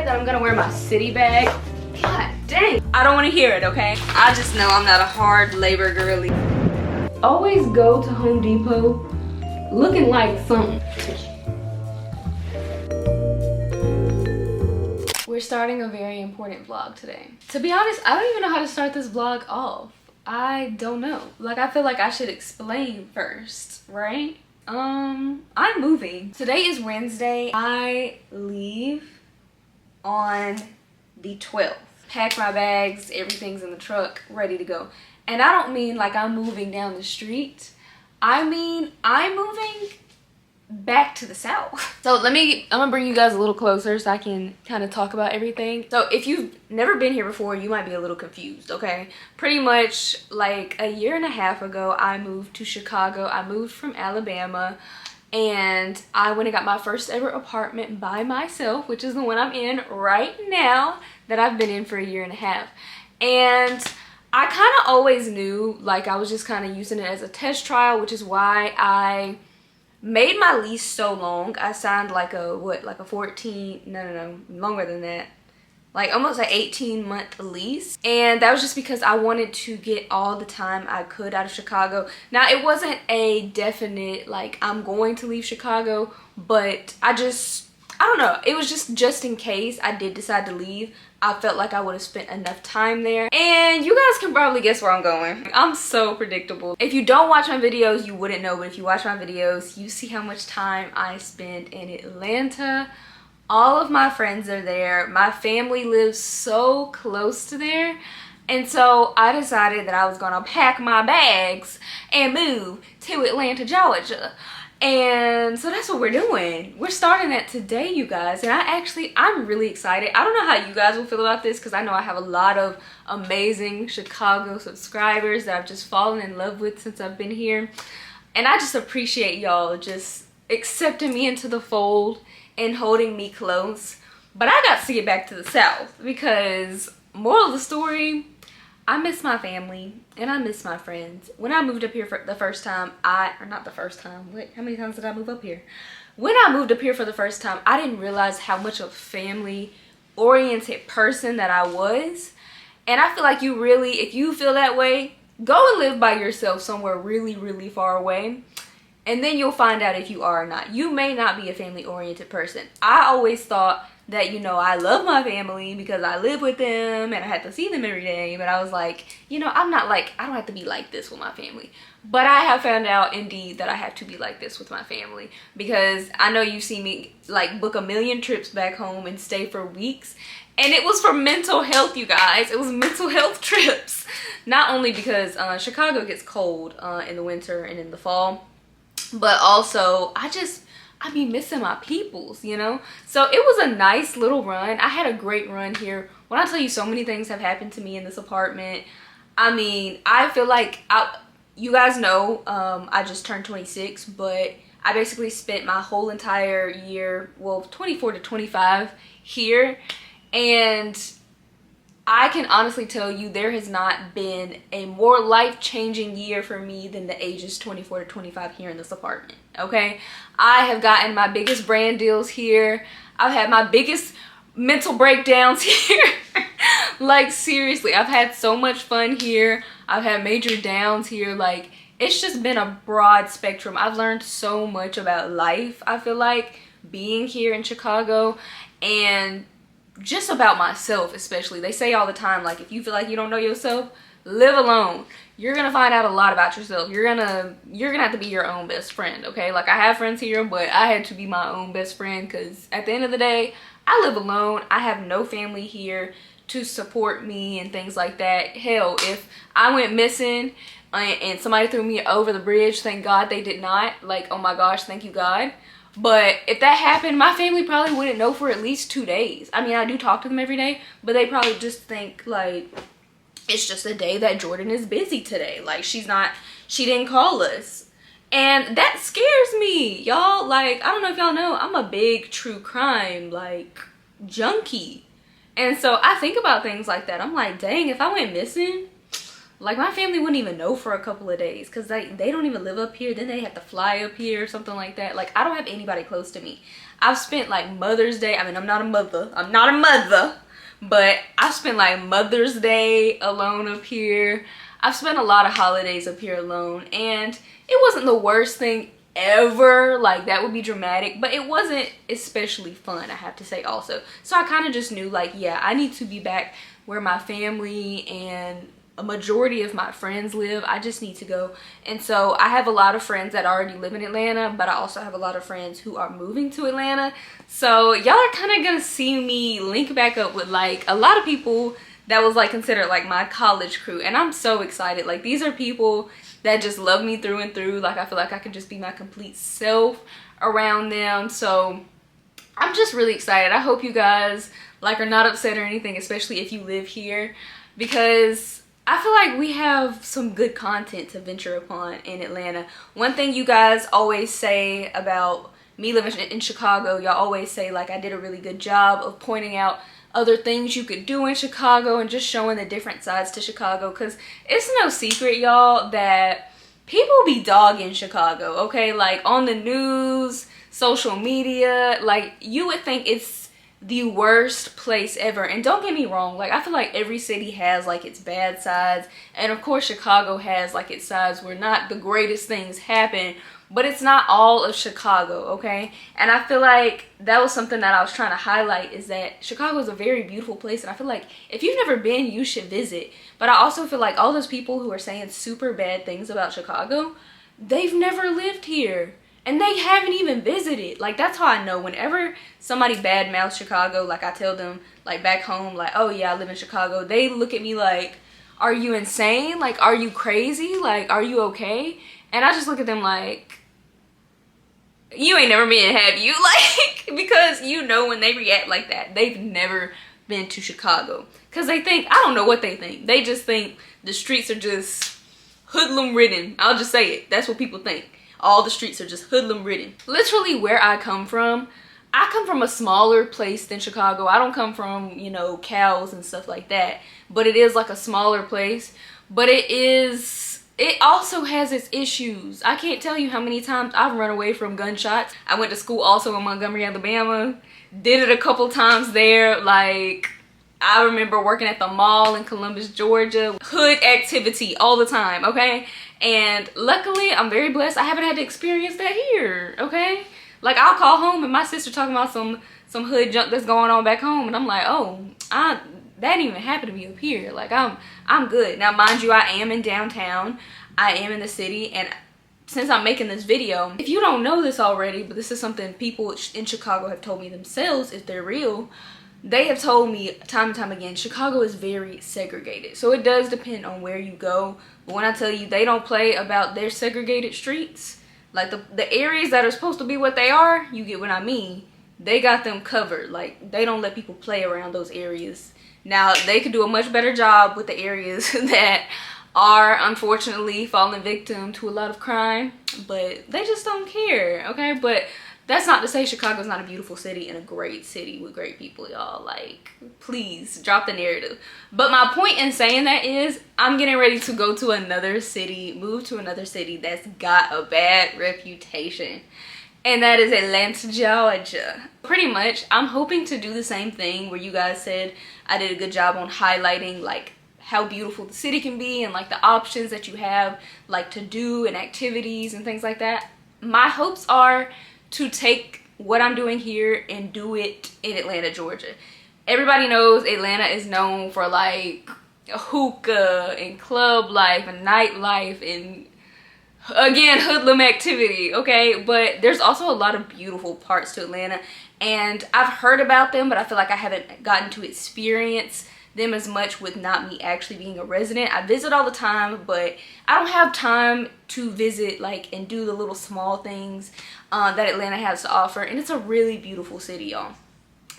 that I'm gonna wear my city bag. God dang. I don't want to hear it, okay? I just know I'm not a hard labor girly. Always go to Home Depot looking like something. We're starting a very important vlog today. To be honest, I don't even know how to start this vlog off. I don't know. Like, I feel like I should explain first, right? I'm moving. Today is Wednesday. I leave on the 12th. Pack my bags, everything's in the truck, ready to go. And I don't mean like I'm moving down the street. I mean, I'm moving back to the south. So I'm gonna bring you guys a little closer so I can kind of talk about everything. So if you've never been here before, you might be a little confused, okay? Pretty much like a year and a half ago, I moved to Chicago. I moved from Alabama, and I went and got my first ever apartment by myself, which is the one I'm in right now that I've been in for a year and a half. And I kind of always knew, like, I was just kind of using it as a test trial, which is why I made my lease so long. I signed like a, what, like a 14, no, longer than that. Like almost an 18-month lease. And that was just because I wanted to get all the time I could out of Chicago. Now, it wasn't a definite, like, I'm going to leave Chicago, but I don't know. It was just in case I did decide to leave, I felt like I would have spent enough time there. And you guys can probably guess where I'm going. I'm so predictable. If you don't watch my videos, you wouldn't know, but if you watch my videos, you see how much time I spend in Atlanta. All of my friends are there. My family lives so close to there. And so I decided that I was gonna pack my bags and move to Atlanta, Georgia. And so that's what we're doing. We're starting that today, you guys. And I'm really excited. I don't know how you guys will feel about this, because I know I have a lot of amazing Chicago subscribers that I've just fallen in love with since I've been here. And I just appreciate y'all just accepting me into the fold and holding me close. But I got to get back to the South, because moral of the story, I miss my family and I miss my friends. When I moved up here for the first time, how many times did I move up here? When I moved up here for the first time, I didn't realize how much of a family-oriented person that I was. And I feel like if you feel that way, go and live by yourself somewhere really, really far away. And then you'll find out if you are or not. You may not be a family-oriented person. I always thought that, you know, I love my family because I live with them and I have to see them every day. But I was like, you know, I don't have to be like this with my family. But I have found out indeed that I have to be like this with my family, because I know you see me like book a million trips back home and stay for weeks. And it was for mental health, you guys. It was mental health trips. Not only because Chicago gets cold in the winter and in the fall, but also I be missing my peoples, you know? So it was a nice little run. I had a great run here. When I tell you so many things have happened to me in this apartment, I mean, I feel like, you guys know, I just turned 26, but I basically spent my whole entire year, well, 24 to 25 here. And I can honestly tell you there has not been a more life-changing year for me than the ages 24 to 25 here in this apartment, okay? I have gotten my biggest brand deals here. I've had my biggest mental breakdowns here. Like, seriously, I've had so much fun here. I've had major downs here. Like, it's just been a broad spectrum. I've learned so much about life, I feel like, being here in Chicago, and just about myself especially. They say all the time, like, if you feel like you don't know yourself, live alone. You're gonna find out a lot about yourself. You're gonna have to be your own best friend, okay? Like, I have friends here, but I had to be my own best friend, because at the end of the day, I live alone. I have no family here to support me and things like that. Hell, if I went missing and somebody threw me over the bridge, thank God they did not. Like, oh my gosh, thank you God. But if that happened, my family probably wouldn't know for at least 2 days. I mean, I do talk to them every day, but they probably just think, like, it's just a day that Jhordan is busy today. Like, she didn't call us. And that scares me, y'all. Like, I don't know if y'all know, I'm a big true crime, like, junkie. And so I think about things like that. I'm like, dang, if I went missing, Like my family wouldn't even know for a couple of days because they don't even live up here. Then they have to fly up here or something like that. Like I don't have anybody close to me. I've spent like Mother's Day. I mean, I'm not a mother, but I've spent like Mother's Day alone up here. I've spent a lot of holidays up here alone, and it wasn't the worst thing ever. Like that would be dramatic, but it wasn't especially fun, I have to say also. So I kind of just knew like, yeah, I need to be back where my family and a majority of my friends live. I just need to go. And so I have a lot of friends that already live in Atlanta, but I also have a lot of friends who are moving to Atlanta. So y'all are kind of gonna see me link back up with like a lot of people that was like considered like my college crew, and I'm so excited. Like these are people that just love me through and through. Like I feel like I can just be my complete self around them. So I'm just really excited. I hope you guys like are not upset or anything, especially if you live here, because I feel like we have some good content to venture upon in Atlanta. One thing you guys always say about me living in Chicago, y'all always say like I did a really good job of pointing out other things you could do in Chicago and just showing the different sides to Chicago, because it's no secret, y'all, that people be dogging Chicago, okay? Like on the news, social media, like you would think it's the worst place ever. And don't get me wrong, like I feel like every city has like its bad sides, and of course Chicago has like its sides where not the greatest things happen, but it's not all of Chicago, okay? And I feel like that was something that I was trying to highlight, is that Chicago is a very beautiful place, and I feel like if you've never been, you should visit. But I also feel like all those people who are saying super bad things about Chicago, they've never lived here and they haven't even visited. Like that's how I know whenever somebody bad mouths Chicago, like I tell them like back home, like, oh yeah, I live in Chicago, they look at me like, are you insane? Like, are you crazy? Like, are you okay? And I just look at them like, you ain't never been, have you? Like, because you know when they react like that, they've never been to Chicago. Because they think, I don't know what they think. They just think the streets are just hoodlum ridden. I'll just say it. That's what people think. All the streets are just hoodlum ridden. Literally where I come from a smaller place than Chicago. I don't come from, you know, cows and stuff like that. But it is like a smaller place. But it also has its issues. I can't tell you how many times I've run away from gunshots. I went to school also in Montgomery, Alabama. Did it a couple times there. Like, I remember working at the mall in Columbus, Georgia. Hood activity all the time, okay? And luckily, I'm very blessed. I haven't had to experience that here, okay? Like, I'll call home and my sister talking about some hood junk that's going on back home. And I'm like, oh, that didn't even happen to me up here. Like I'm good. Now mind you, I am in downtown. I am in the city, and since I'm making this video, if you don't know this already, but this is something people in Chicago have told me themselves, if they're real, they have told me time and time again, Chicago is very segregated. So it does depend on where you go. But when I tell you they don't play about their segregated streets, like the areas that are supposed to be what they are, you get what I mean. They got them covered. Like they don't let people play around those areas. Now, they could do a much better job with the areas that are unfortunately falling victim to a lot of crime, but they just don't care, okay? But that's not to say Chicago's not a beautiful city and a great city with great people, y'all. Like, please drop the narrative. But my point in saying that is I'm getting ready to go to another city, move to another city that's got a bad reputation. And that is Atlanta, Georgia. Pretty much, I'm hoping to do the same thing where you guys said I did a good job on highlighting like how beautiful the city can be and like the options that you have like to do and activities and things like that. My hopes are to take what I'm doing here and do it in Atlanta, Georgia. Everybody knows Atlanta is known for like hookah and club life and nightlife and again hoodlum activity, okay? But there's also a lot of beautiful parts to Atlanta, and I've heard about them, but I feel like I haven't gotten to experience them as much with not me actually being a resident. I visit all the time, but I don't have time to visit like and do the little small things that Atlanta has to offer. And it's a really beautiful city, y'all.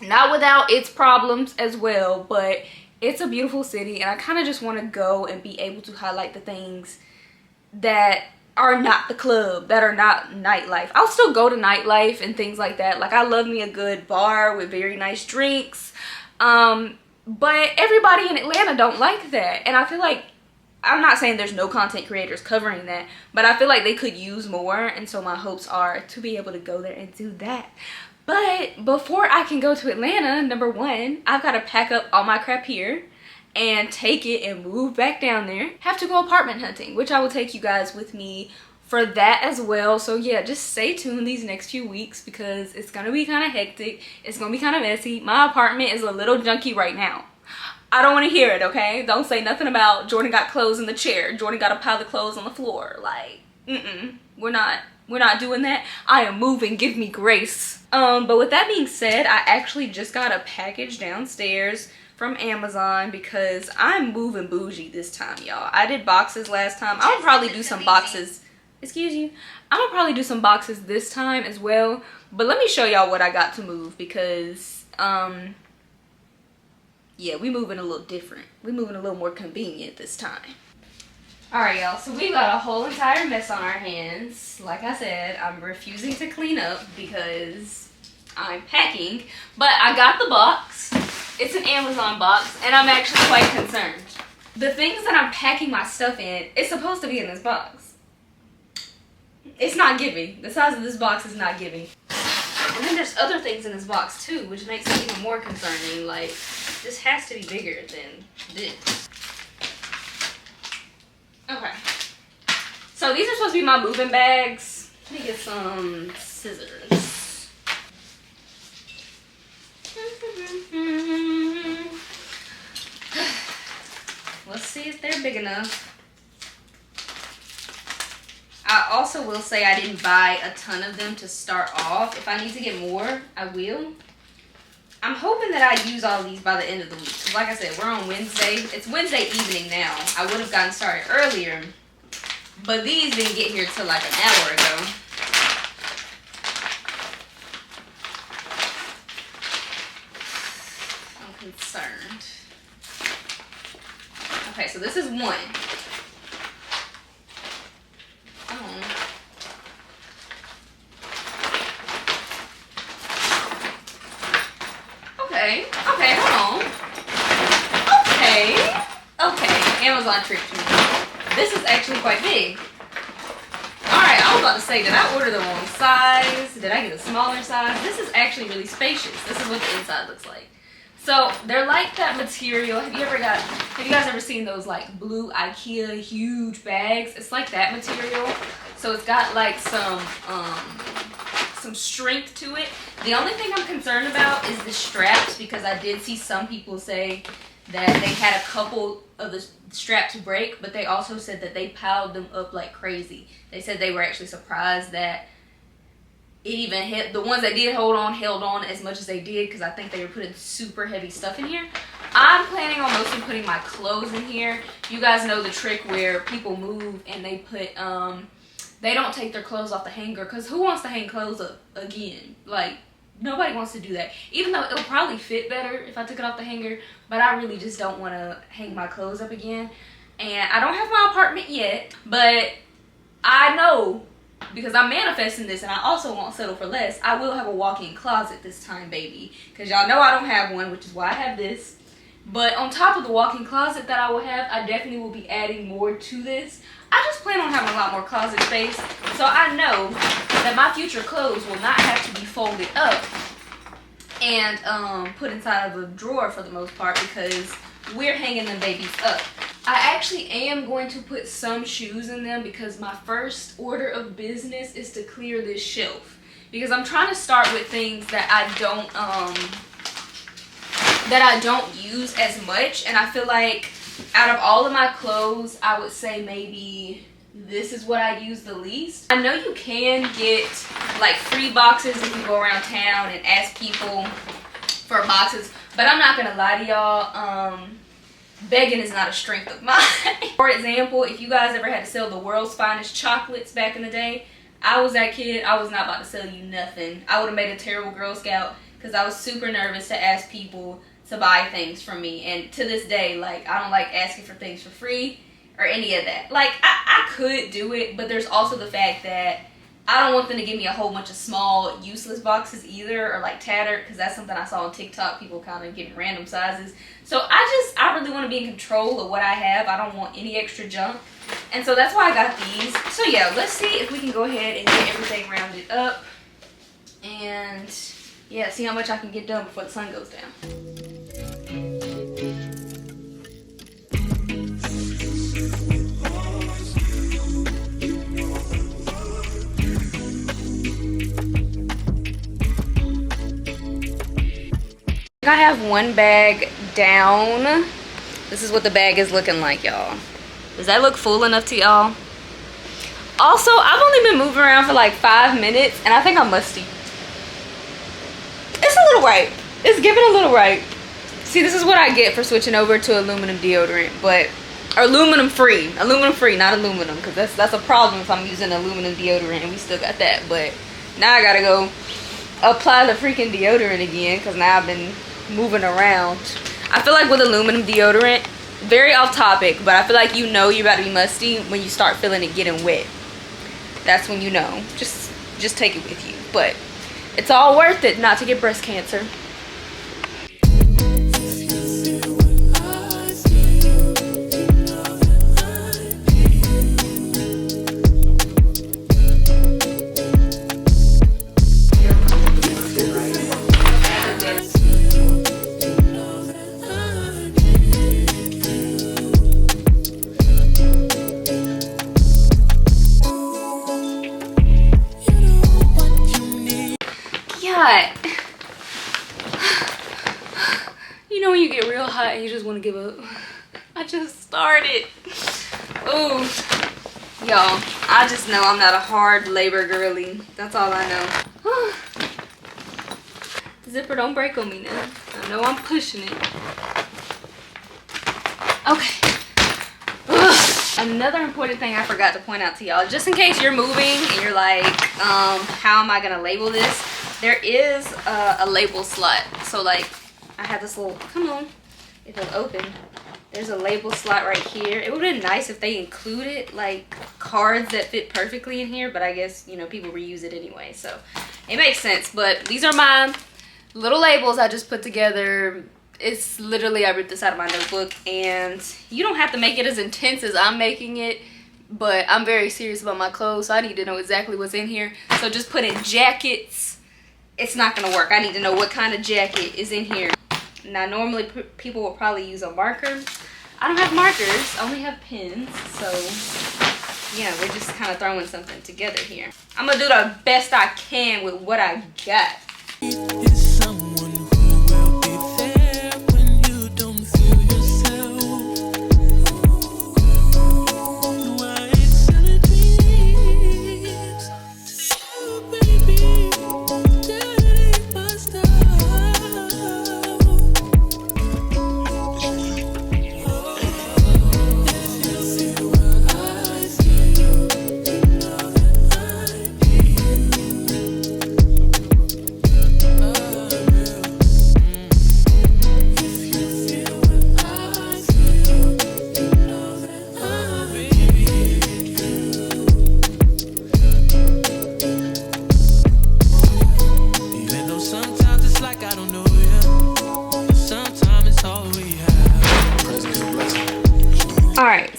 Not without its problems as well, but it's a beautiful city, and I kind of just want to go and be able to highlight the things that are not the club, that are not nightlife. I'll still go to nightlife and things like that. Like I love me a good bar with very nice drinks. But everybody in Atlanta don't like that. And I feel like I'm not saying there's no content creators covering that, but I feel like they could use more, and so my hopes are to be able to go there and do that. But before I can go to Atlanta, number one, I've got to pack up all my crap here and take it and move back down there. Have to go apartment hunting, which I will take you guys with me for that as well. So yeah, just stay tuned these next few weeks because it's gonna be kind of hectic. It's gonna be kind of messy. My apartment is a little junky right now. I don't want to hear it, okay? Don't say nothing about Jhordan got clothes in the chair, Jhordan got a pile of clothes on the floor. Like, we're not doing that. I am moving, give me grace. But with that being said, I actually just got a package downstairs from Amazon because I'm moving bougie this time, y'all. I did boxes last time. I'll probably do some boxes. Excuse you. I'm gonna probably do some boxes this time as well. But let me show y'all what I got to move because, yeah, we moving a little different. We moving a little more convenient this time. Alright, y'all, so we got a whole entire mess on our hands. Like I said, I'm refusing to clean up because I'm packing. But I got the box. It's an Amazon box, and I'm actually quite concerned. The things that I'm packing my stuff in, it's supposed to be in this box. It's not giving. The size of this box is not giving. And then there's other things in this box too, which makes it even more concerning. Like, this has to be bigger than this. Okay. So these are supposed to be my moving bags. Let me get some scissors. Let's see if they're big enough. I also will say I didn't buy a ton of them to start off. If I need to get more, I will. I'm hoping that I use all of these by the end of the week. 'Cause like I said, we're on Wednesday. It's Wednesday evening now. I would have gotten started earlier, but these didn't get here till like an hour ago. I'm concerned. Okay, so this is one. Okay, hold on. Okay, Amazon tricked me. This is actually quite big. Alright, I was about to say, did I order the wrong size? Did I get a smaller size? This is actually really spacious. This is what the inside looks like. So, they're like that material. Have you guys ever seen those like blue IKEA huge bags? It's like that material. So it's got like some strength to it. The only thing I'm concerned about is the straps because I did see some people say that they had a couple of the straps break, but they also said that they piled them up like crazy. They said they were actually surprised that it even hit. The ones that did hold on held on as much as they did because I think they were putting super heavy stuff in here. I'm planning on mostly putting my clothes in here. You guys know the trick where people move and they put they don't take their clothes off the hanger because who wants to hang clothes up again? Like, nobody wants to do that. Even though it'll probably fit better if I took it off the hanger, but I really just don't want to hang my clothes up again. And I don't have my apartment yet, but I know because I'm manifesting this and I also won't settle for less. I will have a walk-in closet this time, baby, because y'all know I don't have one, which is why I have this. But on top of the walk-in closet that I will have, I definitely will be adding more to this. I just plan on having a lot more closet space, so I know that my future clothes will not have to be folded up and put inside of a drawer for the most part because we're hanging them babies up. I actually am going to put some shoes in them because my first order of business is to clear this shelf because I'm trying to start with things that I don't use as much, and I feel like out of all of my clothes, I would say maybe this is what I use the least. I know you can get like free boxes if you go around town and ask people for boxes, but I'm not gonna lie to y'all, begging is not a strength of mine. For example, if you guys ever had to sell the world's finest chocolates back in the day, I was that kid. I was not about to sell you nothing. I would have made a terrible Girl Scout because I was super nervous to ask people to buy things from me, and to this day, like, I don't like asking for things for free or any of that. Like, I could do it, but there's also the fact that I don't want them to give me a whole bunch of small useless boxes either, or like tattered, because that's something I saw on TikTok, people kind of getting random sizes. So I really want to be in control of what I have. I don't want any extra junk, and so that's why I got these. So yeah, let's see if we can go ahead and get everything rounded up, and yeah, see how much I can get done before the sun goes down. I have one bag down. This is what the bag is looking like, y'all. Does that look full enough to y'all? Also, I've only been moving around for like 5 minutes, and I think I'm musty. It's a little right. It's giving a little right. See, this is what I get for switching over to aluminum deodorant, but aluminum free, not aluminum, because that's a problem if I'm using aluminum deodorant, and we still got that. But now I gotta go apply the freaking deodorant again, because now I've been moving around. I feel like with aluminum deodorant, very off topic, but I feel like you know you're about to be musty when you start feeling it getting wet. That's when you know. Just take it with you. But it's all worth it not to get breast cancer. You know when you get real hot and you just want to give up? I just started. Ooh. Y'all, I just know I'm not a hard labor girly. That's all I know. Zipper, don't break on me now. I know I'm pushing it. Okay. Ugh. Another important thing I forgot to point out to y'all, just in case you're moving and you're like, how am I gonna label this? There is a label slot. So like, I have this little, come on, it'll open. There's a label slot right here. It would have been nice if they included like cards that fit perfectly in here, but I guess, you know, people reuse it anyway, so it makes sense. But these are my little labels I just put together. It's literally, I ripped this out of my notebook, and you don't have to make it as intense as I'm making it, but I'm very serious about my clothes, so I need to know exactly what's in here. So just put in jackets. It's not gonna work. I need to know what kind of jacket is in here. Now, normally people will probably use a marker. I don't have markers, I only have pens. So yeah, we're just kind of throwing something together here. I'm gonna do the best I can with what I got.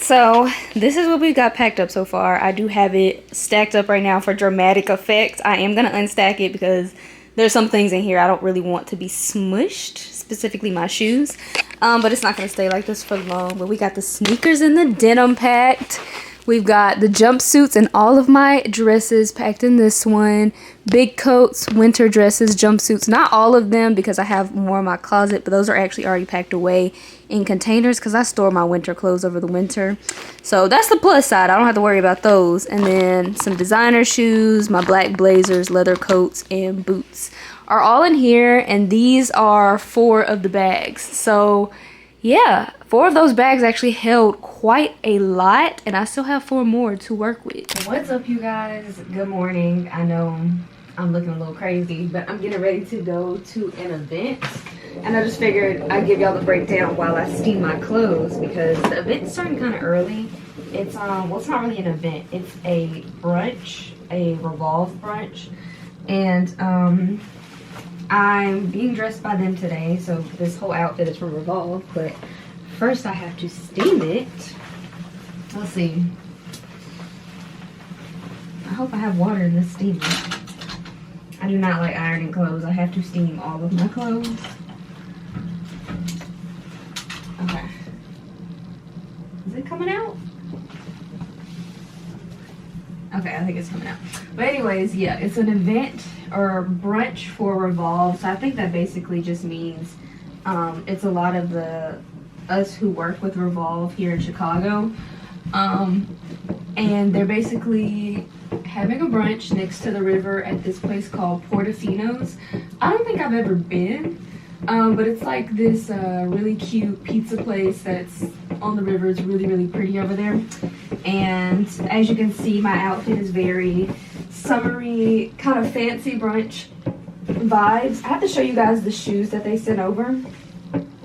So this is what we got packed up so far. I do have it stacked up right now for dramatic effect. I am gonna unstack it because there's some things in here I don't really want to be smushed, specifically my shoes. But it's not gonna stay like this for long. But we got the sneakers and the denim packed. We've got the jumpsuits and all of my dresses packed in this one. Big coats, winter dresses, jumpsuits. Not all of them because I have more in my closet, but those are actually already packed away in containers because I store my winter clothes over the winter. So that's the plus side. I don't have to worry about those. And then some designer shoes, my black blazers, leather coats, and boots are all in here. And these are 4 of the bags. So yeah, 4 of those bags actually held quite a lot, and I still have 4 more to work with. What's up, you guys? Good morning. I know I'm looking a little crazy, but I'm getting ready to go to an event, and I just figured I'd give y'all the breakdown while I steam my clothes because the event's starting kind of early. It's well, it's not really an event. It's a brunch a Revolve brunch, and I'm being dressed by them today, so this whole outfit is from Revolve, but first I have to steam it. Let's see. I hope I have water in this steamer. I do not like ironing clothes. I have to steam all of my clothes. Okay. Is it coming out? Okay, I think it's coming out. But anyways, yeah, it's an event or brunch for Revolve. So I think that basically just means it's a lot of us who work with Revolve here in Chicago. And they're basically having a brunch next to the river at this place called Portofino's. I don't think I've ever been, but it's like this really cute pizza place that's on the river. It's really, really pretty over there. And as you can see, my outfit is very summery, kind of fancy brunch vibes. I have to show you guys the shoes that they sent over.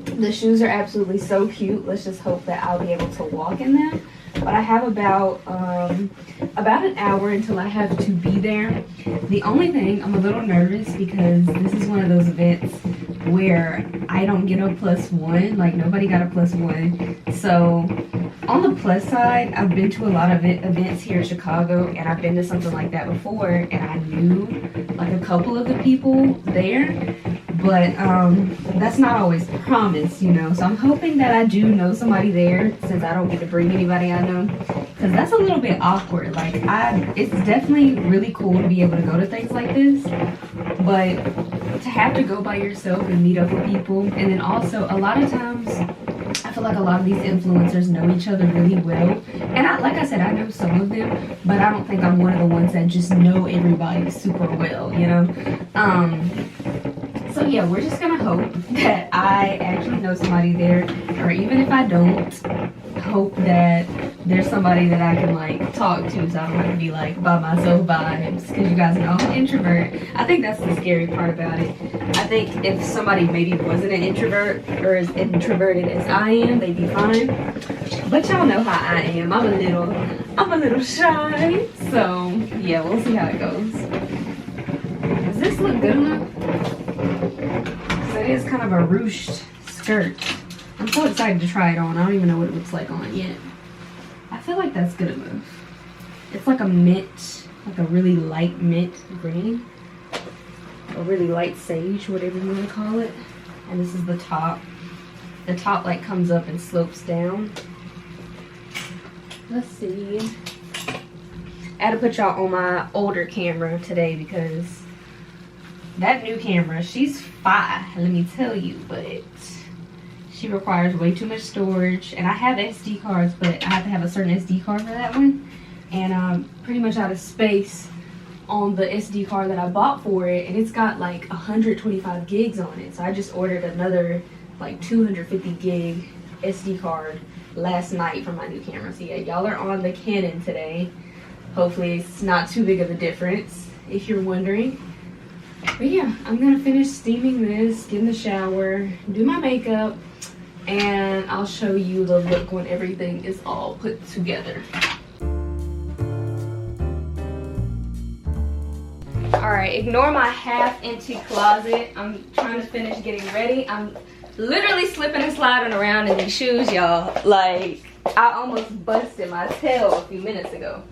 The shoes are absolutely so cute. Let's just hope that I'll be able to walk in them. But I have about an hour until I have to be there. The only thing, I'm a little nervous because this is one of those events where I don't get a +1. Like, nobody got a +1. So on the plus side, I've been to a lot of events here in Chicago, and I've been to something like that before, and I knew like a couple of the people there. But that's not always promised, you know. So I'm hoping that I do know somebody there, since I don't get to bring anybody I know, because that's a little bit awkward. Like, it's definitely really cool to be able to go to things like this, but to have to go by yourself and meet up with people, and then also a lot of times I feel like a lot of these influencers know each other really well, and like I said, I know some of them, but I don't think I'm one of the ones that just know everybody super well, you know. So yeah, we're just gonna hope that I actually know somebody there, or even if I don't, hope that there's somebody that I can like talk to, so I don't have to be like by myself vibes, because you guys know I'm an introvert. I think that's the scary part about it. I think if somebody maybe wasn't an introvert or as introverted as I am, they'd be fine. But y'all know how I am. I'm a little shy. So yeah, we'll see how it goes. Does this look good enough? So it is kind of a ruched skirt. I'm so excited to try it on. I don't even know what it looks like on yet. I feel like that's good enough. It's like a mint, like a really light mint green. A really light sage, whatever you want to call it. And this is the top. The top like comes up and slopes down. Let's see. I had to put y'all on my older camera today because that new camera, she's fire, let me tell you, but she requires way too much storage. And I have SD cards, but I have to have a certain SD card for that one. And I'm pretty much out of space on the SD card that I bought for it, and it's got like 125 gigs on it. So I just ordered another like 250 gig SD card last night for my new camera. So yeah, y'all are on the Canon today. Hopefully it's not too big of a difference if you're wondering. But yeah, I'm gonna finish steaming this, get in the shower, do my makeup, and I'll show you the look when everything is all put together. Alright, ignore my half-empty closet. I'm trying to finish getting ready. I'm literally slipping and sliding around in these shoes, y'all. Like, I almost busted my tail a few minutes ago.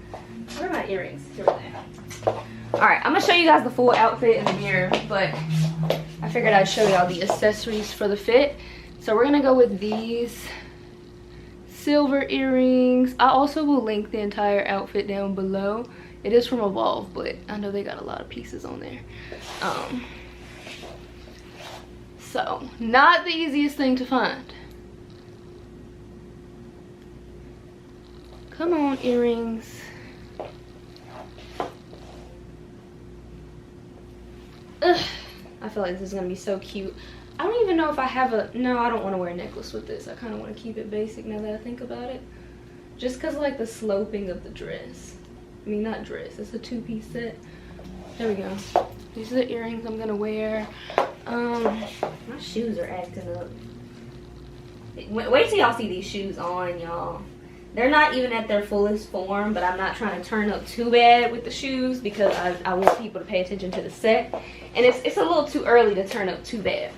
Where are my earrings? Here they are. Alright, I'm gonna show you guys the full outfit in the mirror, but I figured I'd show y'all the accessories for the fit. So we're gonna go with these silver earrings. I also will link the entire outfit down below. It is from Evolve, but I know they got a lot of pieces on there. So, not the easiest thing to find. Come on, earrings. Ugh, I feel like this is gonna be so cute. I don't even know if I have a, no, I don't want to wear a necklace with this. I kind of want to keep it basic now that I think about it. Just because like the sloping of the dress. I mean, not dress, it's a two-piece set. There we go. These are the earrings I'm gonna wear. My shoes are acting up. Wait till y'all see these shoes on, y'all. They're not even at their fullest form, but I'm not trying to turn up too bad with the shoes because I want people to pay attention to the set. And it's a little too early to turn up too bad.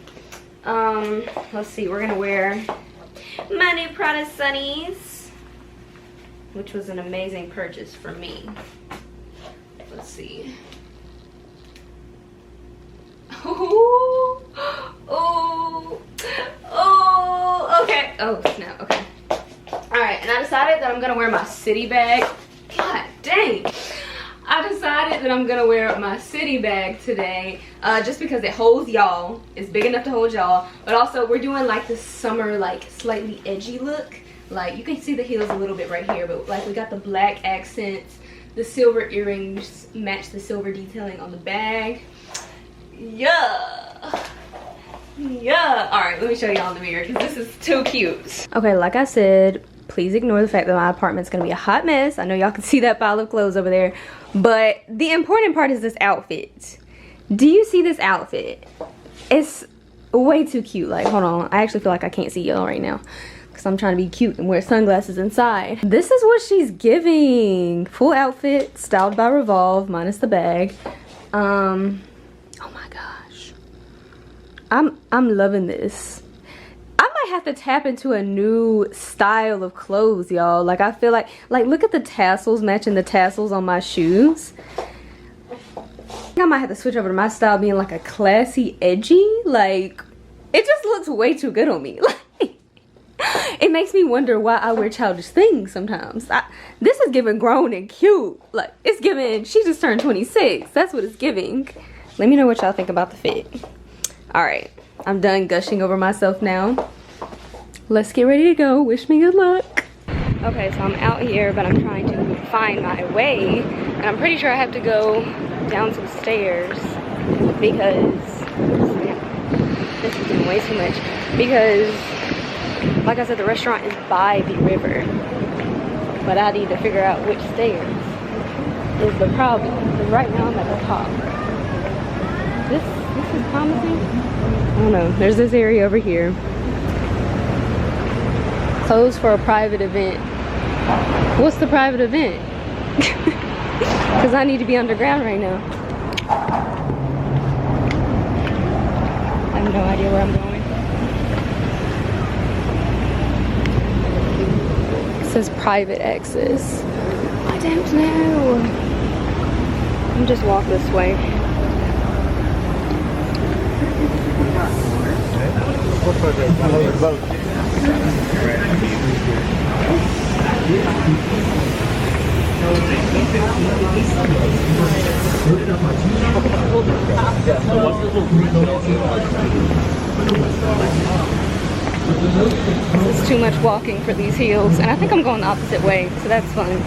Let's see, we're gonna wear my new Prada Sunnies, which was an amazing purchase for me. Let's see. Oh, oh, oh, okay. Oh, snap, okay. All right, and I decided that I'm gonna wear my city bag. God dang. I decided that I'm gonna wear my city bag today just because it holds y'all. It's big enough to hold y'all, but also we're doing like this summer, like slightly edgy look. Like you can see the heels a little bit right here, but like we got the black accents, the silver earrings match the silver detailing on the bag. Yeah. Yeah. All right, let me show y'all in the mirror because this is too cute. Okay, like I said, please ignore the fact that my apartment's gonna be a hot mess. I know y'all can see that pile of clothes over there, but the important part is this outfit. Do you see this outfit? It's way too cute. Like, hold on, I actually feel like I can't see y'all right now because I'm trying to be cute and wear sunglasses inside. This is what she's giving. Full outfit, styled by Revolve, minus the bag. Oh my gosh, I'm loving this. I might have to tap into a new style of clothes, y'all. Like I feel like look at the tassels matching the tassels on my shoes. I might have to switch over to my style being like a classy edgy. Like it just looks way too good on me. Like it makes me wonder why I wear childish things sometimes. This is giving grown and cute. Like it's giving she just turned 26. That's what it's giving. Let me know what y'all think about the fit. All right, I'm done gushing over myself now. Let's get ready to go. Wish me good luck. Okay, so I'm out here, but I'm trying to find my way. And I'm pretty sure I have to go down some stairs because, this is doing way too much. Because, like I said, the restaurant is by the river. But I need to figure out which stairs is the problem. Because right now I'm at the top. This is promising. I don't know. There's this area over here. Closed for a private event. What's the private event? Because I need to be underground right now. I have no idea where I'm going. It says private access. I don't know. I'm just walk this way. It's too much walking for these heels, and I think I'm going the opposite way, so that's fun.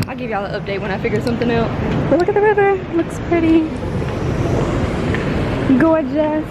I'll give y'all an update when I figure something out. But look at the river. Looks pretty. Gorgeous.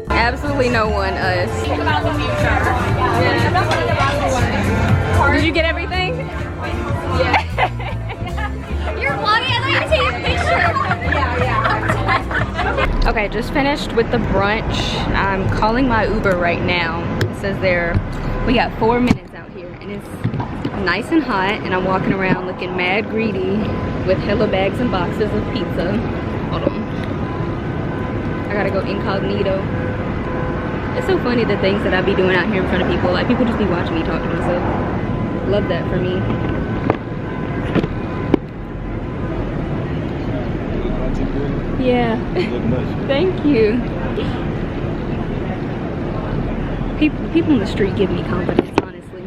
Absolutely no one, us. Think about the future. Yeah. Did you get everything? Yeah. You're vlogging and I take a picture. Yeah. Okay, just finished with the brunch. I'm calling my Uber right now. It says we got 4 minutes out here and it's nice and hot and I'm walking around looking mad greedy with hella bags and boxes of pizza. Hold on. gotta go incognito. It's so funny the things that I be doing out here in front of people. Like, people just be watching me talk to myself. Love that for me. Yeah. Thank you. People in the street give me confidence, honestly.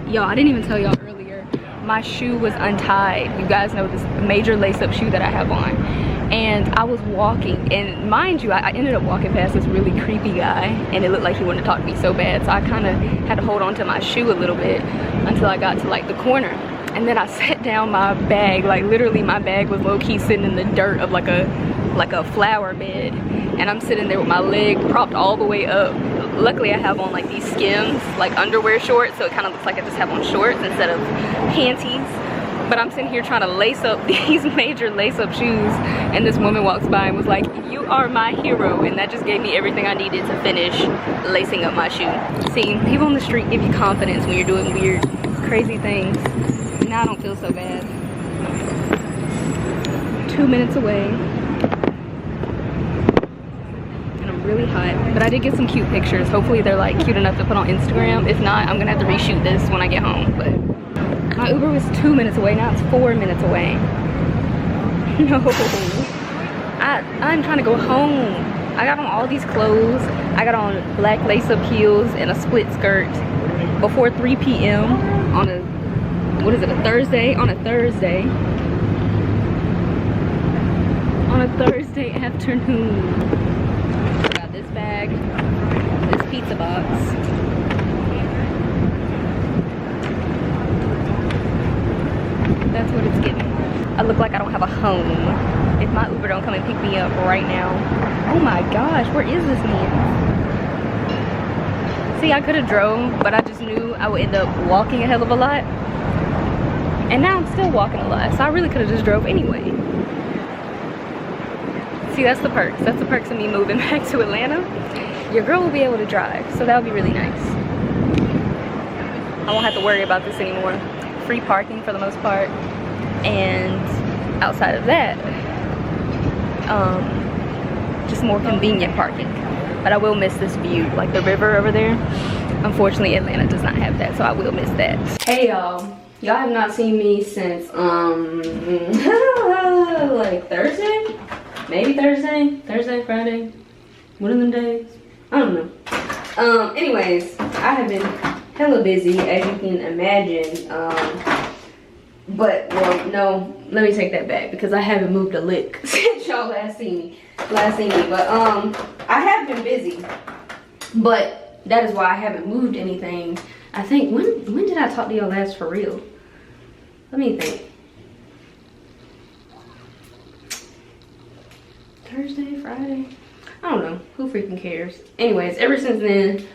Y'all, I didn't even tell y'all earlier. My shoe was untied. You guys know this major lace-up shoe that I have on. And I was walking, and mind you, I ended up walking past this really creepy guy, and it looked like he wanted to talk to me so bad, so I kind of had to hold on to my shoe a little bit until I got to like the corner. And then I set down my bag, like literally my bag was low-key sitting in the dirt of like a flower bed, and I'm sitting there with my leg propped all the way up. Luckily I have on like these Skims, like underwear shorts, so it kind of looks like I just have on shorts instead of panties. But I'm sitting here trying to lace up these major lace-up shoes, and this woman walks by and was like, "You are my hero," and that just gave me everything I needed to finish lacing up my shoe. See, people on the street give you confidence when you're doing weird, crazy things. Now I don't feel so bad. 2 minutes away. And I'm really hot, but I did get some cute pictures. Hopefully they're like cute enough to put on Instagram. If not, I'm gonna have to reshoot this when I get home. But my Uber was 2 minutes away, now it's 4 minutes away. No, I'm trying to go home. I got on all these clothes. I got on black lace-up heels and a split skirt before 3 p.m. on a, what is it, a Thursday? On a Thursday. On a Thursday afternoon. I got this bag, this pizza box. That's what it's giving. I look like I don't have a home. If my Uber don't come and pick me up right now. Oh my gosh, where is this man? See, I could have drove, but I just knew I would end up walking a hell of a lot. And now I'm still walking a lot, so I really could have just drove anyway. See, that's the perks. That's the perks of me moving back to Atlanta. Your girl will be able to drive, so that would be really nice. I won't have to worry about this anymore. Free parking for the most part, and outside of that, just more convenient parking. But I will miss this view, like the river over there. Unfortunately, Atlanta does not have that, so I will miss that. Hey y'all have not seen me since like Thursday, maybe Thursday, Friday, one of them days, I don't know. Anyways, I have been hella busy, as you can imagine. But well, no, let me take that back because I haven't moved a lick since y'all last seen me. But I have been busy, but that is why I haven't moved anything. I think when did I talk to y'all last for real? Let me think. Thursday, Friday, I don't know, who freaking cares. Anyways, ever since then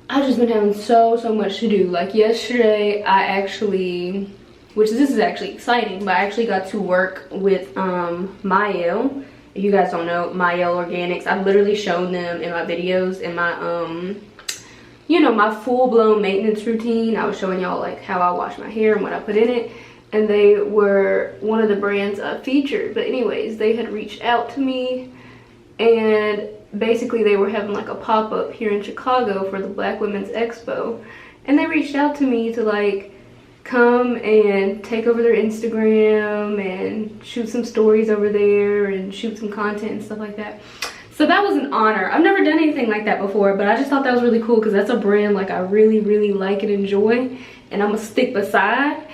I've just been having so much to do. Like yesterday, I actually, this is actually exciting, but I actually got to work with Mael. If you guys don't know, Mael Organics, I've literally shown them in my videos, in my you know, my full-blown maintenance routine. I was showing y'all like how I wash my hair and what I put in it, and they were one of the brands I featured. But anyways, they had reached out to me, and basically they were having like a pop-up here in Chicago for the Black Women's Expo, and they reached out to me to like come and take over their Instagram and shoot some stories over there and shoot some content and stuff like that. So that was an honor. I've never done anything like that before, but I just thought that was really cool because that's a brand like I really like and enjoy, and I'm gonna stick beside.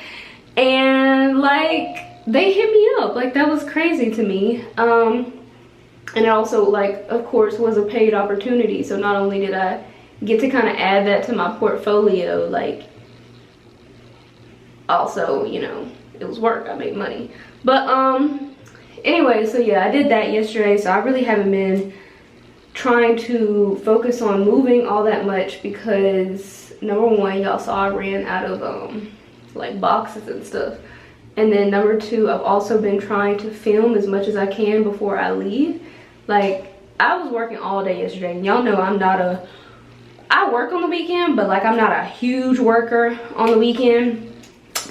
And like they hit me up, like that was crazy to me. And it also, like, of course, was a paid opportunity. So not only did I get to kind of add that to my portfolio, like, also, you know, it was work. I made money. But anyway, so yeah, I did that yesterday. So I really haven't been trying to focus on moving all that much because, number one, y'all saw I ran out of like boxes and stuff. And then number two, I've also been trying to film as much as I can before I leave. Like, I was working all day yesterday, and y'all know I work on the weekend, but like I'm not a huge worker on the weekend.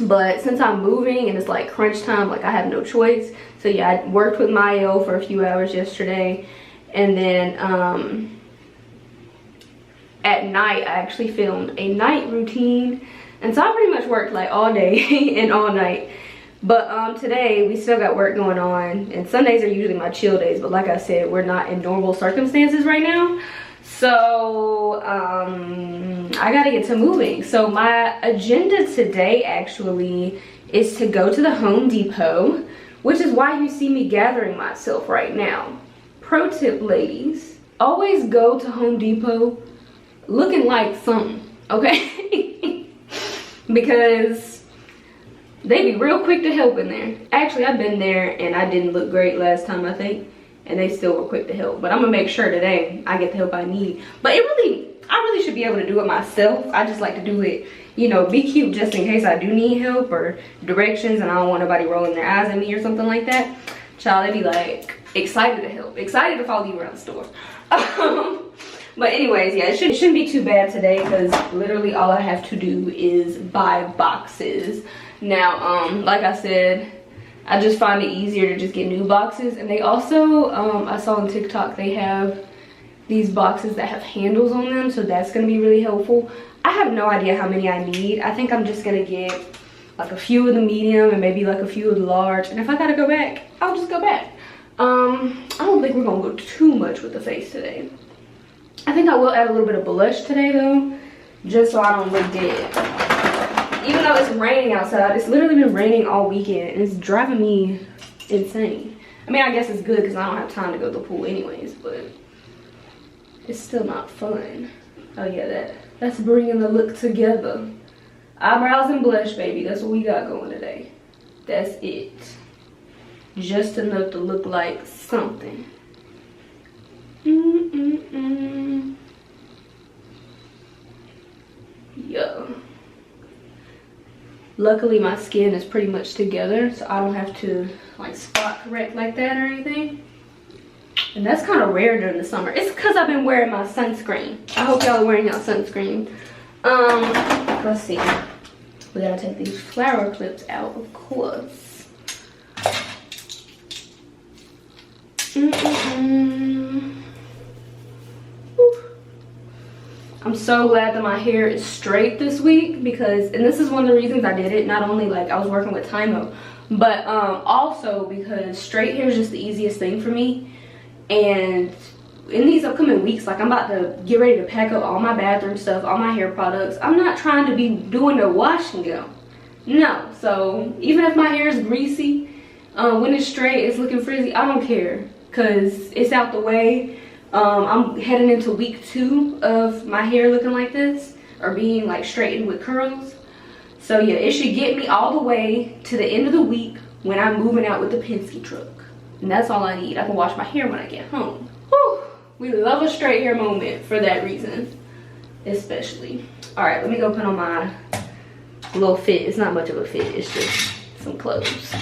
But since I'm moving and it's like crunch time, like I have no choice. So yeah, I worked with Mayo for a few hours yesterday, And then at night I actually filmed a night routine, and so I pretty much worked like all day and all night. But today we still got work going on, and Sundays are usually my chill days, but like I said, we're not in normal circumstances right now. So I gotta get to moving. So my agenda today actually is to go to the Home Depot, which is why you see me gathering myself right now. Pro tip, ladies, always go to Home Depot looking like something, okay? Because they be real quick to help in there. Actually, I've been there and I didn't look great last time, I think, and they still were quick to help. But I'm gonna make sure today I get the help I need. But I really should be able to do it myself. I just like to do it, you know, be cute just in case I do need help or directions and I don't want nobody rolling their eyes at me or something like that. Child, they be like excited to help, excited to follow you around the store. But anyways, yeah, it shouldn't be too bad today because literally all I have to do is buy boxes. Now, like I said, I just find it easier to just get new boxes. And they also, I saw on TikTok, they have these boxes that have handles on them, so that's gonna be really helpful. I have no idea how many I need. I think I'm just gonna get like a few of the medium and maybe like a few of the large. And if I gotta go back, I'll just go back. I don't think we're gonna go too much with the face today. I think I will add a little bit of blush today though, just so I don't look dead. Even though it's raining outside, it's literally been raining all weekend and it's driving me insane. I mean, I guess it's good because I don't have time to go to the pool anyways, but it's still not fun. Oh yeah, that's bringing the look together. Eyebrows and blush, baby, that's what we got going today. That's it. Just enough to look like something. Yeah. Luckily my skin is pretty much together, so I don't have to like spot correct like that or anything. And that's kind of rare during the summer. It's because I've been wearing my sunscreen. I hope y'all are wearing y'all sunscreen. Let's see. We gotta take these flower clips out, of course. I'm so glad that my hair is straight this week because, and this is one of the reasons I did it, not only like I was working with Tymo, but also because straight hair is just the easiest thing for me. And in these upcoming weeks, like I'm about to get ready to pack up all my bathroom stuff, all my hair products. I'm not trying to be doing the wash and go. No, so even if my hair is greasy, when it's straight, it's looking frizzy, I don't care because it's out the way. I'm heading into week 2 of my hair looking like this or being like straightened with curls. So yeah, it should get me all the way to the end of the week when I'm moving out with the Penske truck. And that's all I need. I can wash my hair when I get home. Whew. We love a straight hair moment for that reason, especially. All right, let me go put on my little fit. It's not much of a fit, it's just some clothes.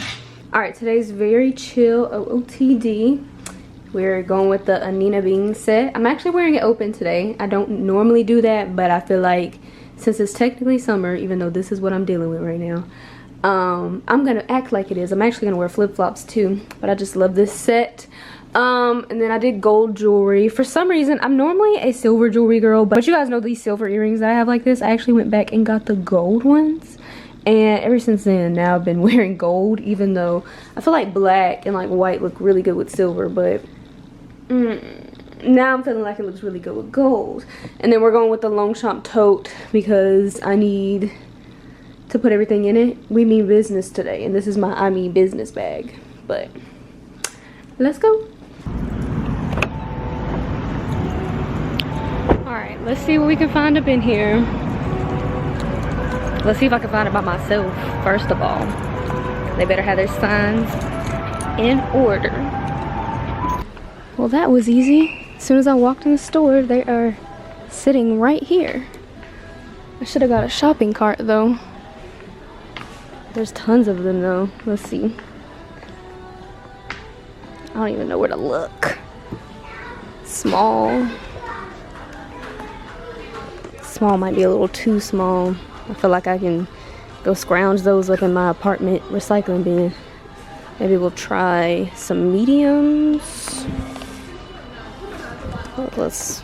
All right, today's very chill OOTD. We're going with the Anine Bing set. I'm actually wearing it open today. I don't normally do that, but I feel like since it's technically summer, even though this is what I'm dealing with right now, I'm gonna act like it is. I'm actually gonna wear flip-flops too, but I just love this set. And then I did gold jewelry. For some reason, I'm normally a silver jewelry girl, but you guys know these silver earrings that I have like this. I actually went back and got the gold ones. And ever since then, now I've been wearing gold, even though I feel like black and like white look really good with silver, but now I'm feeling like it looks really good with gold. And then we're going with the Longchamp tote because I need to put everything in it. We mean business today, and this is my I mean business bag. But let's go. Alright, let's see what we can find up in here. Let's see if I can find it by myself, first of all. They better have their signs in order. Well, that was easy. As soon as I walked in the store, they are sitting right here. I should have got a shopping cart though. There's tons of them though. Let's see. I don't even know where to look. Small. Small might be a little too small. I feel like I can go scrounge those up in my apartment recycling bin. Maybe we'll try some mediums. let's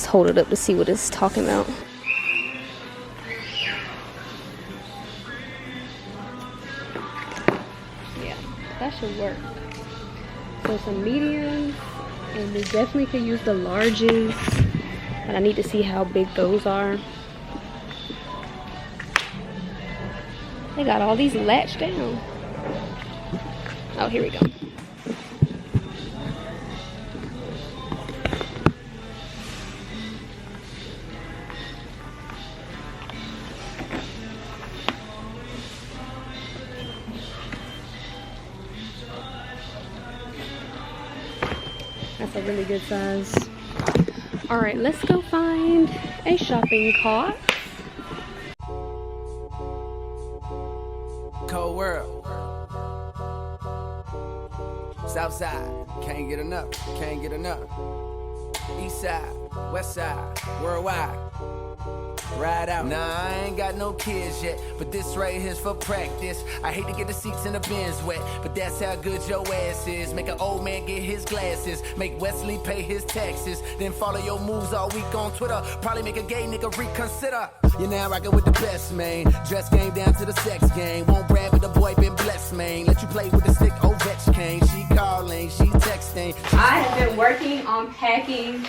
hold it up to see what it's talking about. Yeah, that should work. So some mediums, and we definitely could use the larges, but I need to see how big those are. They got all these latched down. Oh, here we go. That's a really good size. All right, let's go find a shopping cart. Cold world. Southside, can't get enough, can't get enough. East side, west side, worldwide. Ride out. Nah, I ain't got no kids yet, but this right here's for practice. I hate to get the seats in the bins wet, but that's how good your ass is. Make an old man get his glasses, make Wesley pay his taxes, then follow your moves all week on Twitter. Probably make a gay nigga reconsider. You're now rockin' with the best, man. Dress game down to the sex game. Won't brag, but the boy been blessed, man. Let you play with the stick, Ovechkin. She calling, she texting. I have been working on packing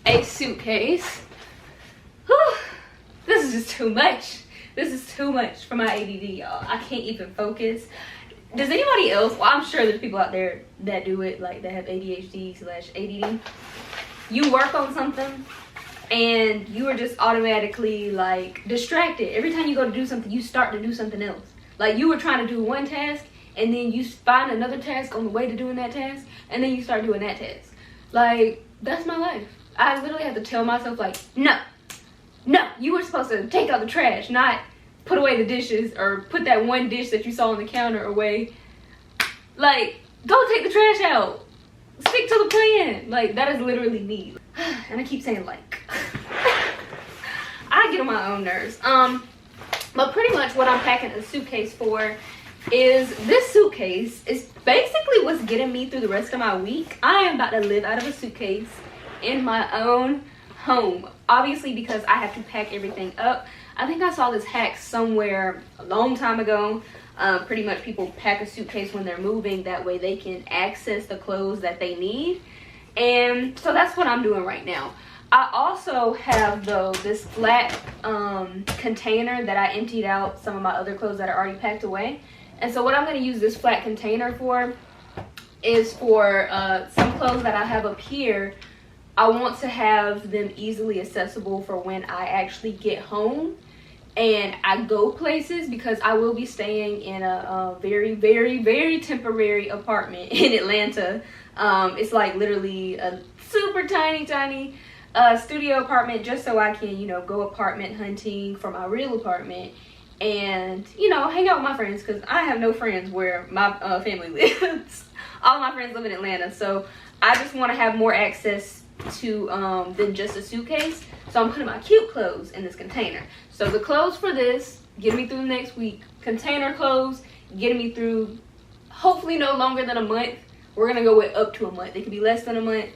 a suitcase. Whew. This is just too much. This is too much for my ADD, y'all. I can't even focus. Does anybody else, well, I'm sure there's people out there that do it, like that have ADHD/ADD. You work on something and you are just automatically like distracted. Every time you go to do something, you start to do something else. Like you were trying to do one task and then you find another task on the way to doing that task and then you start doing that task. Like, that's my life. I literally have to tell myself like, no, you were supposed to take out the trash, not put away the dishes or put that one dish that you saw on the counter away. Like, go take the trash out. Stick to the plan. Like, that is literally me. And I keep saying like. I get on my own nerves. But pretty much what I'm packing a suitcase for is this suitcase is basically what's getting me through the rest of my week. I am about to live out of a suitcase in my own home, obviously, because I have to pack everything up. I think I saw this hack somewhere a long time ago. Pretty much people pack a suitcase when they're moving, that way they can access the clothes that they need. And so that's what I'm doing right now. I also have though this flat container that I emptied out some of my other clothes that are already packed away. And so what I'm going to use this flat container for is for some clothes that I have up here. I want to have them easily accessible for when I actually get home and I go places, because I will be staying in a very, very, very temporary apartment in Atlanta. It's like literally a super tiny studio apartment, just so I can, you know, go apartment hunting for my real apartment and, you know, hang out with my friends, because I have no friends where my family lives. All my friends live in Atlanta, so I just want to have more access to than just a suitcase. So I'm putting my cute clothes in this container. So the clothes for this get me through the next week. Container clothes getting me through hopefully no longer than a month. We're gonna go with up to a month. They could be less than a month,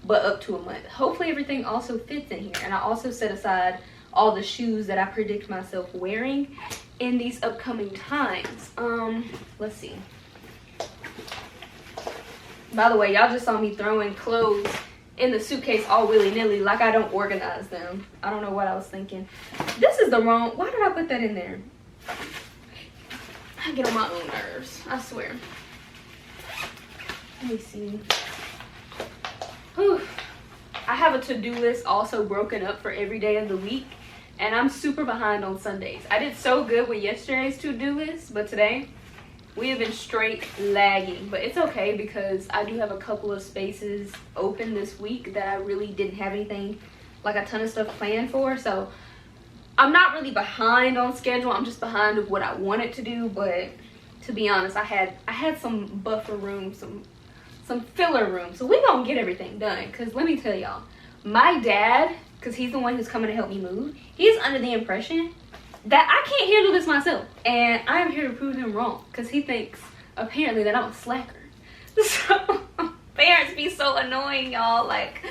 but up to a month. Hopefully everything also fits in here. And I also set aside all the shoes that I predict myself wearing in these upcoming times. Let's see. By the way, y'all just saw me throwing clothes in the suitcase all willy-nilly, like I don't organize them. I don't know what I was thinking. This is the wrong, why did I put that in there? I get on my own nerves, I swear. Let me see. Whew. I have a to-do list also broken up for every day of the week, and I'm super behind on Sundays. I did so good with yesterday's to-do list, but today we have been straight lagging. But it's okay, because I do have a couple of spaces open this week that I really didn't have anything, like a ton of stuff planned for. So I'm not really behind on schedule. I'm just behind of what I wanted to do. But to be honest, I had some buffer room, some filler room. So we gonna get everything done. Because let me tell y'all, my dad, because he's the one who's coming to help me move, he's under the impression that I can't handle this myself, and I am here to prove him wrong, because he thinks apparently that I'm a slacker. So parents be so annoying, y'all. Like,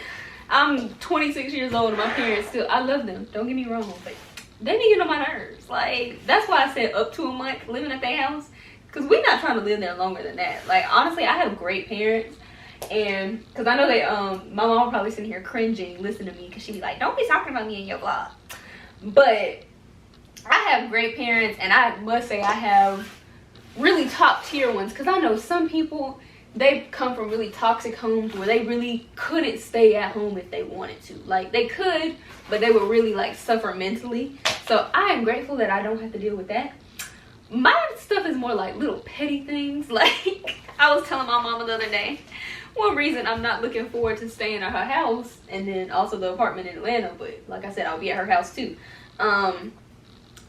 I'm 26 years old and my parents still, I love them, don't get me wrong, but they be getting on my nerves. Like, that's why I said up to a month living at their house, because we're not trying to live there longer than that. Like, honestly, I have great parents, and because I know they my mom probably sitting here cringing listening to me, because she be like, don't be talking about me in your vlog. But I have great parents, and I must say I have really top tier ones, because I know some people, they come from really toxic homes where they really couldn't stay at home if they wanted to. Like, they could, but they would really like suffer mentally. So I am grateful that I don't have to deal with that. My stuff is more like little petty things. Like, I was telling my mama the other day, one reason I'm not looking forward to staying at her house, and then also the apartment in Atlanta, but like I said, I'll be at her house too,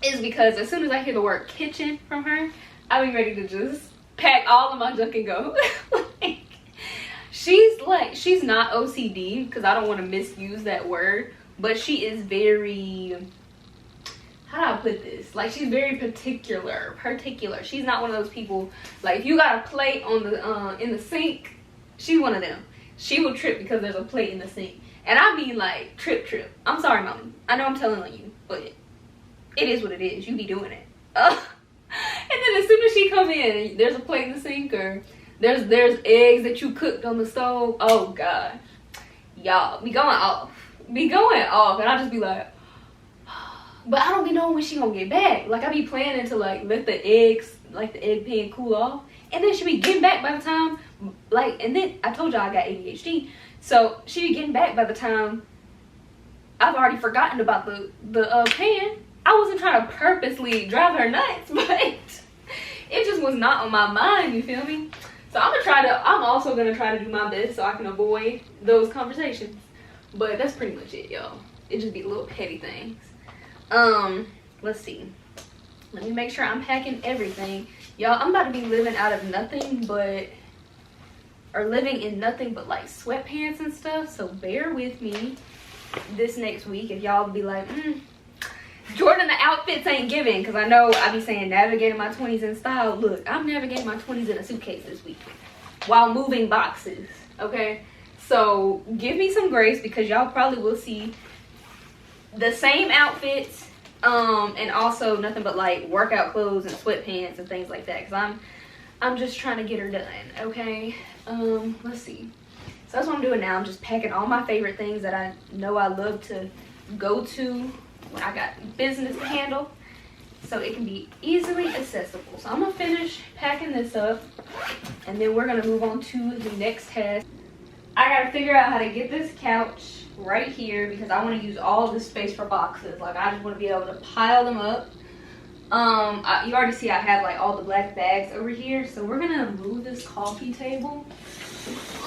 is because as soon as I hear the word kitchen from her, I'll be ready to just pack all of my junk and go. Like, she's not OCD, because I don't want to misuse that word, but she is very, how do I put this? Like, she's very particular. She's not one of those people, like, if you got a plate on the in the sink, she's one of them. She will trip because there's a plate in the sink. And I mean, like, trip. I'm sorry, mommy. I know I'm telling on you, but it is what it is. You be doing it. And then as soon as she come in, there's a plate in the sink, or there's eggs that you cooked on the stove. Oh God, y'all be going off, and I'll just be like, but I don't be knowing when she gonna get back. Like, I be planning to like let the eggs, like the egg pan cool off, and then she be getting back by the time, like, and then I told y'all I got ADHD, so she be getting back by the time I've already forgotten about the pan. I wasn't trying to purposely drive her nuts, but it just was not on my mind, you feel me? So I'm also gonna try to do my best so I can avoid those conversations. But that's pretty much it, y'all. It just be little petty things. Let's see. Let me make sure I'm packing everything. Y'all, I'm about to be living out of nothing but, or living in nothing but like sweatpants and stuff. So bear with me this next week if y'all be like, Jhordan, the outfits ain't giving, because I know I be saying navigating my 20s in style. Look, I'm navigating my 20s in a suitcase this week while moving boxes, okay? So give me some grace, because y'all probably will see the same outfits, and also nothing but like workout clothes and sweatpants and things like that, because I'm just trying to get her done, okay? Let's see. So that's what I'm doing now. I'm just packing all my favorite things that I know I love to go to when I got business to handle, so it can be easily accessible. So I'm gonna finish packing this up, and then we're gonna move on to the next task. I gotta figure out how to get this couch right here, because I want to use all of this space for boxes. Like, I just want to be able to pile them up. You already see I have like all the black bags over here, so we're gonna move this coffee table.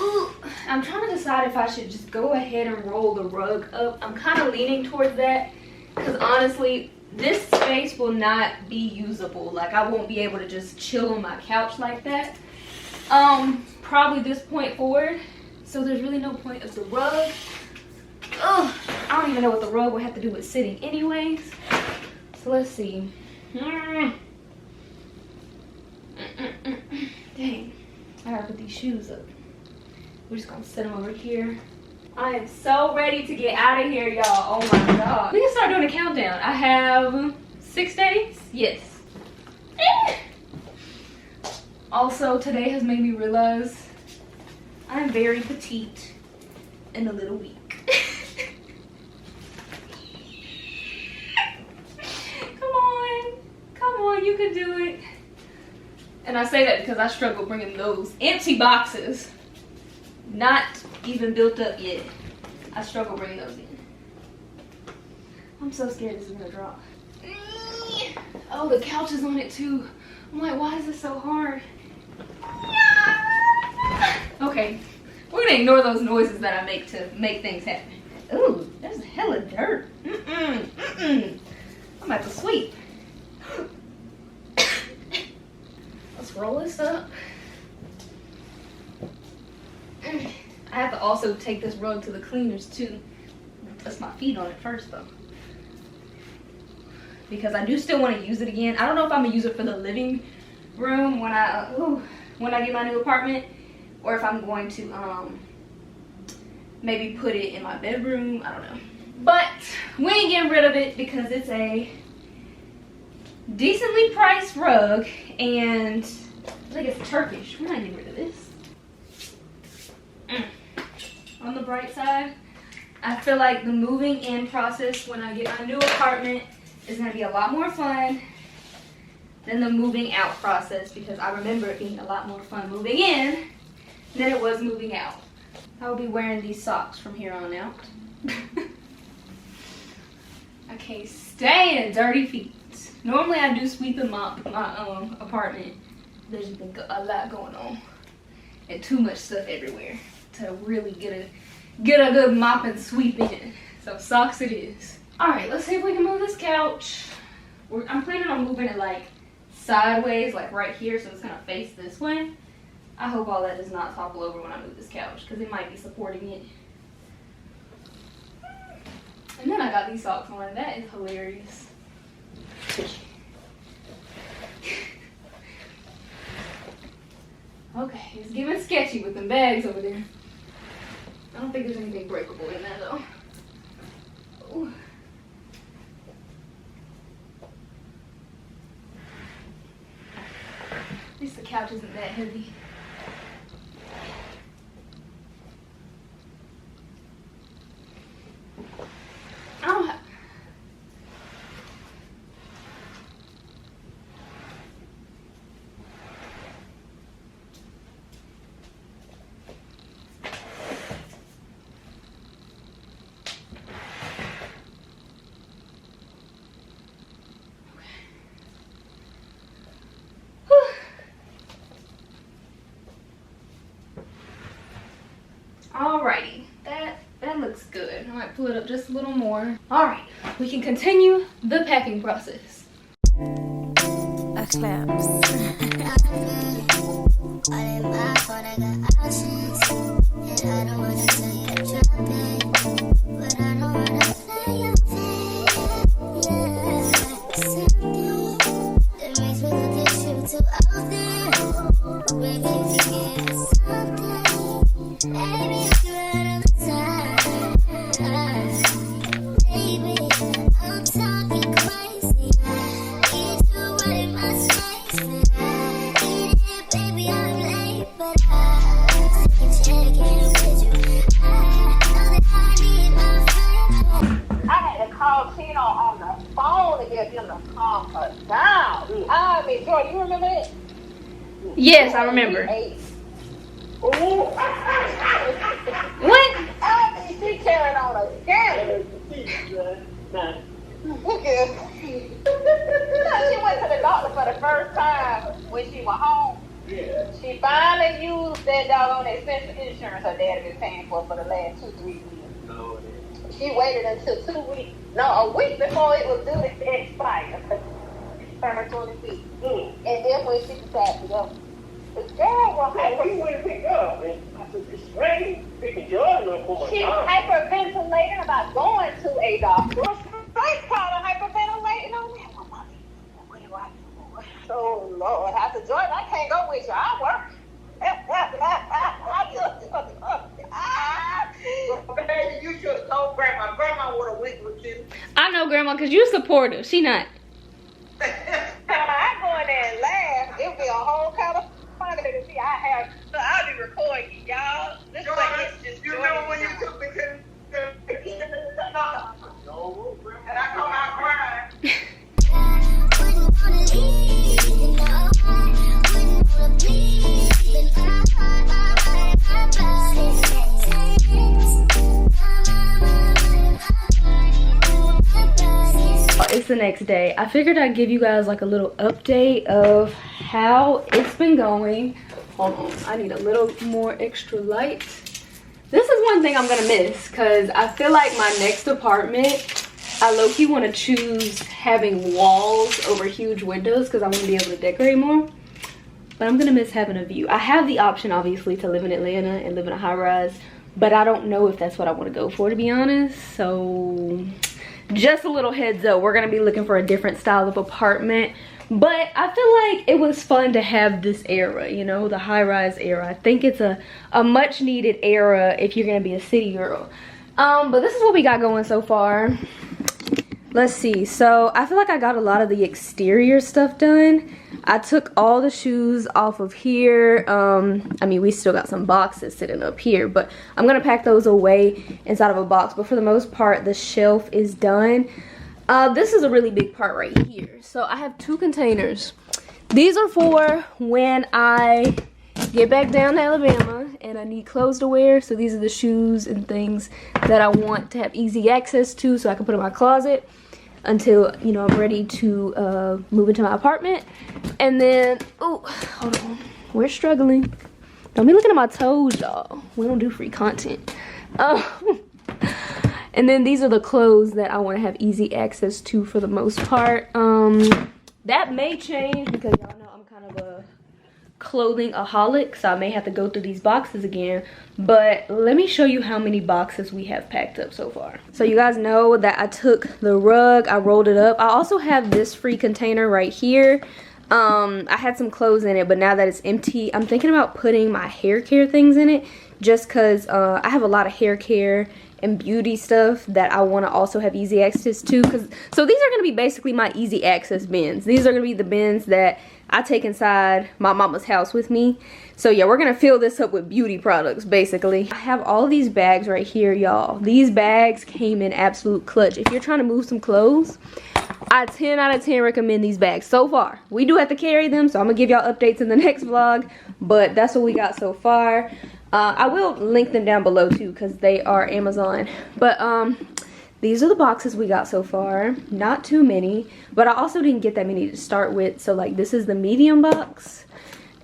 Ooh, I'm trying to decide if I should just go ahead and roll the rug up. I'm kind of leaning towards that, because honestly, this space will not be usable. Like, I won't be able to just chill on my couch like that. Probably this point forward. So there's really no point of the rug. Ugh, I don't even know what the rug will have to do with sitting anyways. So let's see. Dang. I gotta put these shoes up. We're just gonna set them over here. I am so ready to get out of here, y'all. Oh my God. We can start doing a countdown. I have 6 days. Yes. Also, today has made me realize I'm very petite and a little weak. Come on, you can do it. And I say that because I struggle bringing those empty boxes, not even built up yet. I struggle bringing those in. I'm so scared this is gonna drop. Oh, the couch is on it too. I'm like, why is this so hard? Okay, we're gonna ignore those noises that I make to make things happen. Ooh, there's hella dirt. I'm about to sweep. Let's roll this up. I have to also take this rug to the cleaners too. Touch my feet on it first though, because I do still want to use it again. I don't know if I'm gonna use it for the living room when I get my new apartment, or if I'm going to maybe put it in my bedroom. I don't know. But we ain't getting rid of it because it's a decently priced rug, and I think it's Turkish. We're not getting rid of this. On the bright side, I feel like the moving in process when I get my new apartment is going to be a lot more fun than the moving out process, because I remember it being a lot more fun moving in than it was moving out. I will be wearing these socks from here on out. I can't stand dirty feet. Normally I do sweep and mop my apartment. There's been a lot going on and too much stuff everywhere to really get a good mop and sweep in. So socks it is. All right, let's see if we can move this couch. I'm planning on moving it like sideways, like right here, so it's gonna face this way. I hope all that does not topple over when I move this couch, because it might be supporting it. And then I got these socks on. That is hilarious. Okay, it's giving sketchy with them bags over there. I don't think there's anything breakable in there though. Ooh. At least the couch isn't that heavy. I don't have... Alrighty, that looks good. I might pull it up just a little more. Alright, we can continue the packing process. A claps. Jhordan, you remember it? Yes, I remember. What? She carrying on a scandal. Look at her. She went to the doctor for the first time when she was home. Yeah. She finally used that doggone expensive insurance her dad had been paying for the last 2-3 weeks. Oh, yeah. She waited until 2 weeks, no, a week before it was due to expire. Her 25th. And then when she decided to go, the girl was we went to pick up, and I said, it's raining. Picking Jhordan up for my she car. hyperventilating about going to a doctor. I called her hyperventilating on me. What do I do? Oh, Lord. I said, Jhordan, I can't go with you. I work. Baby, you should have told Grandma. Grandma would have went with you. I know, Grandma, because you're supportive. She not. I go in there and laugh. It'll be a whole kind of fun to see. I'll be recording y'all. This Jhordan, you remember when you took me to no, and I come out crying. It's the next day. I figured I'd give you guys like a little update of how it's been going. Hold on, I need a little more extra light. This is one thing I'm gonna miss, because I feel like my next apartment, I low-key want to choose having walls over huge windows because I want to be able to decorate more. But I'm gonna miss having a view. I have the option obviously to live in Atlanta and live in a high-rise, but I don't know if that's what I want to go for, to be honest. So just a little heads up, we're gonna be looking for a different style of apartment But I feel like it was fun to have this era, you know, the high-rise era. I think it's a much needed era if you're gonna be a city girl. But this is what we got going so far. Let's see. So I feel like I got a lot of the exterior stuff done. I took all the shoes off of here. I mean, we still got some boxes sitting up here, but I'm gonna pack those away inside of a box. But for the most part, the shelf is done. This is a really big part right here. So I have 2 containers. These are for when I get back down to Alabama and I need clothes to wear. So these are the shoes and things that I want to have easy access to so I can put in my closet until, you know, I'm ready to move into my apartment. And then, oh, hold on, we're struggling. Don't be looking at my toes, y'all. We don't do free content. And then these are the clothes that I want to have easy access to for the most part. That may change because y'all know I'm kind of a clothing-aholic, so I may have to go through these boxes again. But let me show you how many boxes we have packed up so far. So you guys know that I took the rug, I rolled it up. I also have this free container right here. I had some clothes in it, but now that it's empty, I'm thinking about putting my hair care things in it just because I have a lot of hair care and beauty stuff that I want to also have easy access to. So these are going to be basically my easy access bins. These are going to be the bins that I take inside my mama's house with me. So yeah, we're going to fill this up with beauty products basically. I have all these bags right here, y'all. These bags came in absolute clutch. If you're trying to move some clothes, I 10 out of 10 recommend these bags so far. We do have to carry them, so I'm going to give y'all updates in the next vlog, but that's what we got so far. I will link them down below too because they are Amazon. But these are the boxes we got so far. Not too many, but I also didn't get that many to start with. So like this is the medium box,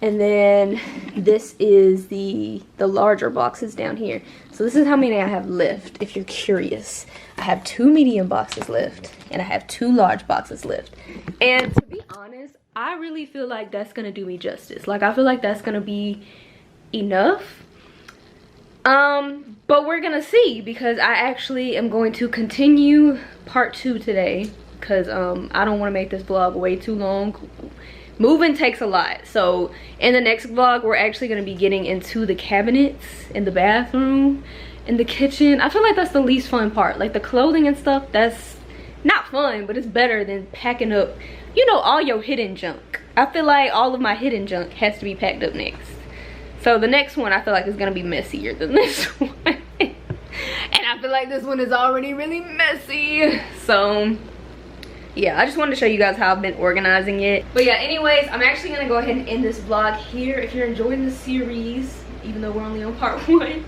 and then this is the larger boxes down here. So this is how many I have left if you're curious. I have 2 medium boxes left and I have 2 large boxes left. And to be honest, I really feel like that's gonna do me justice. Like I feel like that's gonna be enough. But we're gonna see because I actually am going to continue part 2 today because I don't want to make this vlog way too long. Moving takes a lot. So in the next vlog, we're actually going to be getting into the cabinets in the bathroom, in the kitchen. I feel like that's the least fun part. Like the clothing and stuff, that's not fun, but it's better than packing up, you know, all your hidden junk. I feel like all of my hidden junk has to be packed up next. So the next one I feel like is gonna be messier than this one. And I feel like this one is already really messy. So yeah, I just wanted to show you guys how I've been organizing it. But yeah, anyways, I'm actually gonna go ahead and end this vlog here. If you're enjoying the series, even though we're only on part 1,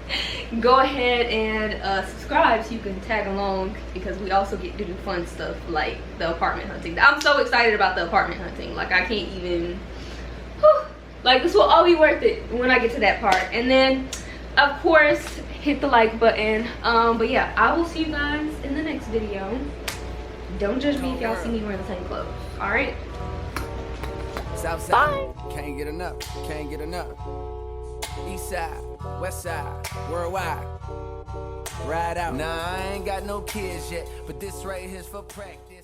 go ahead and subscribe so you can tag along because we also get to do fun stuff like the apartment hunting. I'm so excited about the apartment hunting. Like I can't even, whew. Like this will all be worth it when I get to that part. And then of course hit the like button. But yeah, I will see you guys in the next video. Don't judge me if y'all see me wearing the same clothes. All right, Southside, bye. can't get enough, can't get enough. East side, west side, worldwide. Ride out. Nah, I ain't got no kids yet, but this right here's for practice.